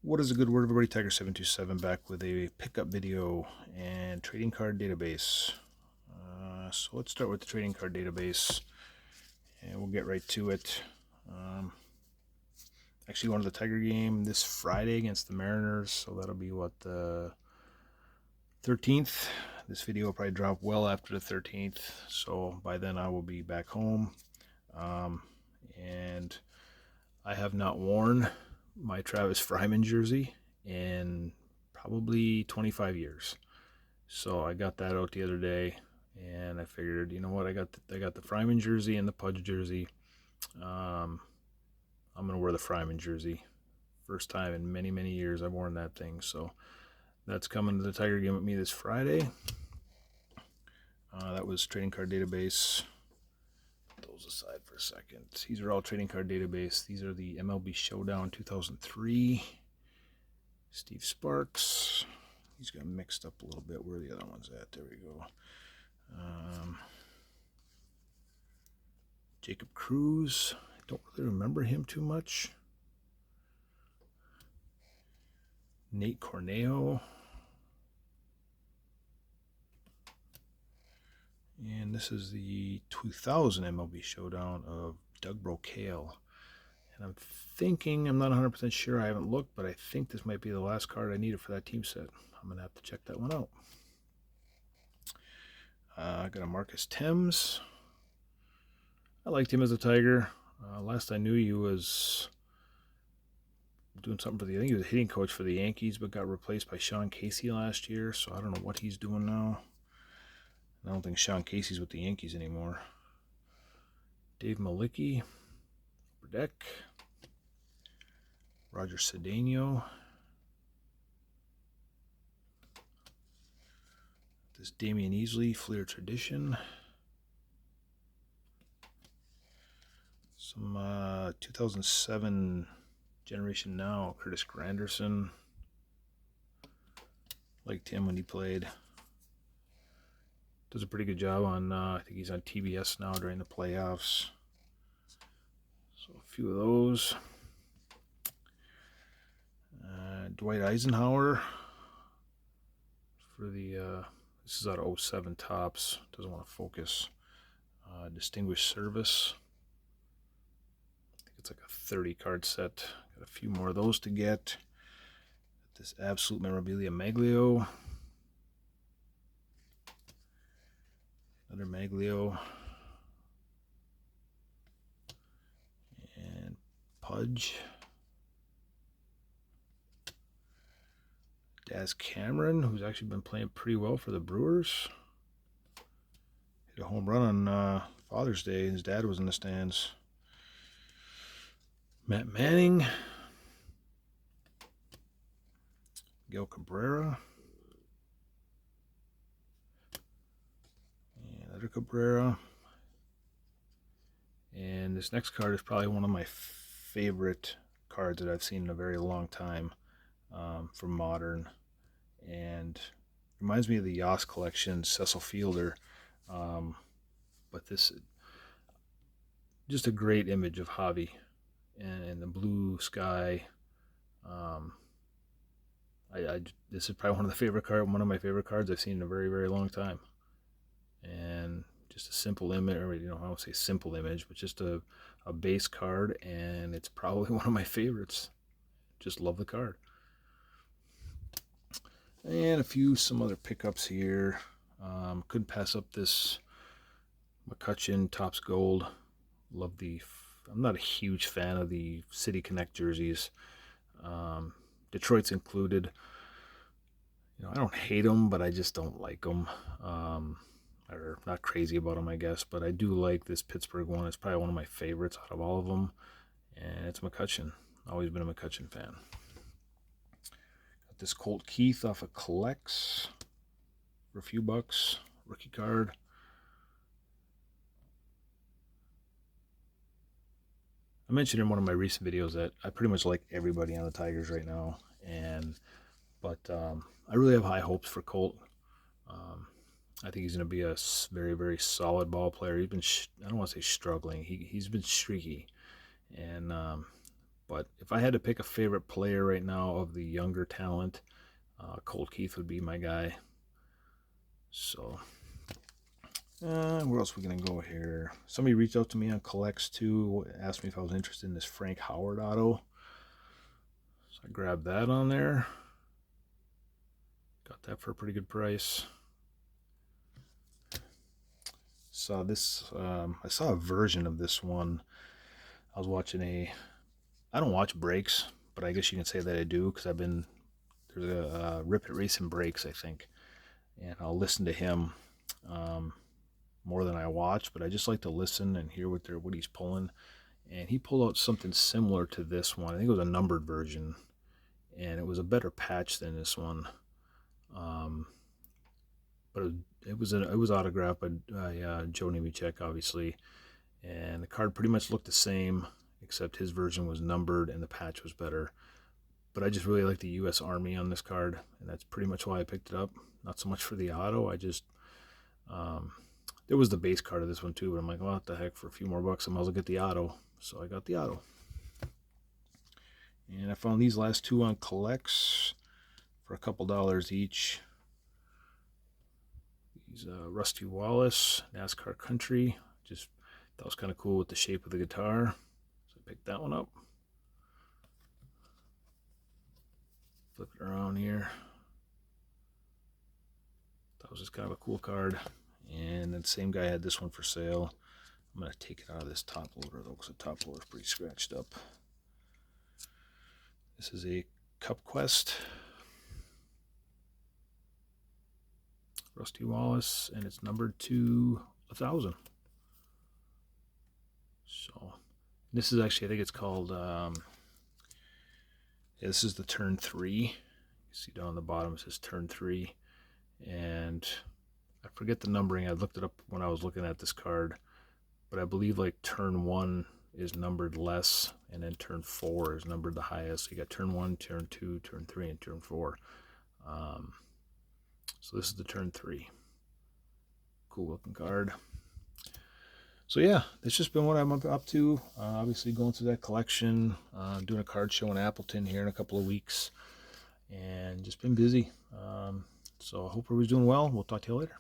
What is a good word, everybody? Tiger727 back with a pickup video and trading card database. So let's start with the trading card database, and we'll get right to it. Actually, going to the Tiger game this Friday against the Mariners, so that'll be what, the 13th. This video will probably drop well after the 13th, so by then I will be back home. And I have not worn my Travis Fryman jersey in probably 25 years. So I got that out the other day, and I figured, you know what, I got the Fryman jersey and the Pudge jersey. I'm gonna wear the Fryman jersey. First time in many years I've worn that thing. So that's coming to the Tiger game with me this Friday. That was trading card database. Put those aside for a second. These are all trading card database. These are the MLB Showdown 2003. Steve Sparks. He's got mixed up a little bit. Where are the other ones at? There we go. Jacob Cruz. I don't really remember him too much. Nate Cornejo. And this is the 2000 MLB Showdown of Doug Brocail. And I'm thinking, I'm not 100% sure, I haven't looked, but I think this might be the last card I needed for that team set. I'm going to have to check that one out. I got a Marcus Thames. I liked him as a Tiger. Last I knew, he was doing something for I think he was a hitting coach for the Yankees, but got replaced by Sean Casey last year, so I don't know what he's doing now. I don't think Sean Casey's with the Yankees anymore. Dave Malicki, Burdeck, Roger Cedeno. This Damian Easley, Fleer Tradition. Some 2007 Generation Now, Curtis Granderson. Liked him when he played. Does a pretty good job on, I think he's on TBS now during the playoffs. So a few of those. Dwight Eisenhower for the, this is out of 07 Topps. Doesn't want to focus. Distinguished Service. I think it's like a 30 card set. Got a few more of those to get. This Absolute Memorabilia Maglio. Another Maglio. And Pudge. Daz Cameron, who's actually been playing pretty well for the Brewers. Hit a home run on Father's Day. His dad was in the stands. Matt Manning. Miguel Cabrera. And another Cabrera. And this next card is probably one of my favorite cards that I've seen in a very long time from Modern. And reminds me of the Yoss collection, Cecil Fielder. But this, just a great image of Javi and the blue sky. This is probably one of my favorite cards I've seen in a very long time. And just a simple image, or I don't say simple image, but just a base card, and it's probably one of my favorites. Just love the card. And some other pickups here. Couldn't pass up this McCutchen Topps Gold. I'm not a huge fan of the City Connect jerseys. Detroit's included. I don't hate them, but I just don't like them. Or not crazy about them, I guess. But I do like this Pittsburgh one. It's probably one of my favorites out of all of them. And it's McCutchen. Always been a McCutchen fan. Got this Colt Keith off of Collects for a few bucks. Rookie card. I mentioned in one of my recent videos that I pretty much like everybody on the Tigers right now. But I really have high hopes for Colt. I think he's going to be a very solid ball player. He's been, I don't want to say struggling. He's been streaky. And But if I had to pick a favorite player right now of the younger talent, Colt Keith would be my guy. So, where else are we going to go here? Somebody reached out to me on Collects too, asked me if I was interested in this Frank Howard auto. So I grabbed that on there. Got that for a pretty good price. Saw this, I saw a version of this one. I was watching I don't watch breaks, but I guess you can say that I do, because there's a Rip It Racing Breaks, I think, and I'll listen to him more than I watch, but I just like to listen and hear what he's pulling. And he pulled out something similar to this one. I think it was a numbered version, and it was a better patch than this one. But it was autographed by Joe Nemechek, obviously, and the card pretty much looked the same, except his version was numbered and the patch was better. But I just really like the U.S. Army on this card, and that's pretty much why I picked it up. Not so much for the auto. I just there was the base card of this one too, but I'm like, well, what the heck, for a few more bucks I might as well get the auto. So I got the auto. And I found these last two on Collects for a couple dollars each. These Rusty Wallace NASCAR Country. Just that was kind of cool with the shape of the guitar, so I picked that one up. Flip it around here. That was just kind of a cool card. And then the same guy had this one for sale. I'm going to take it out of this top loader though, because the top loader is pretty scratched up. This is a Cup Quest Rusty Wallace, and it's numbered to 1,000. So this is actually, I think it's called, this is the turn 3. You see down the bottom it says turn 3, and I forget the numbering. I looked it up when I was looking at this card, but I believe like turn 1 is numbered less, and then turn 4 is numbered the highest. So you got turn 1, turn 2, turn 3, and turn 4. So this is the turn 3. Cool looking card. So yeah, that's just been what I'm up to. Obviously going through that collection, doing a card show in Appleton here in a couple of weeks, and just been busy. So I hope everybody's doing well. We'll talk to you later.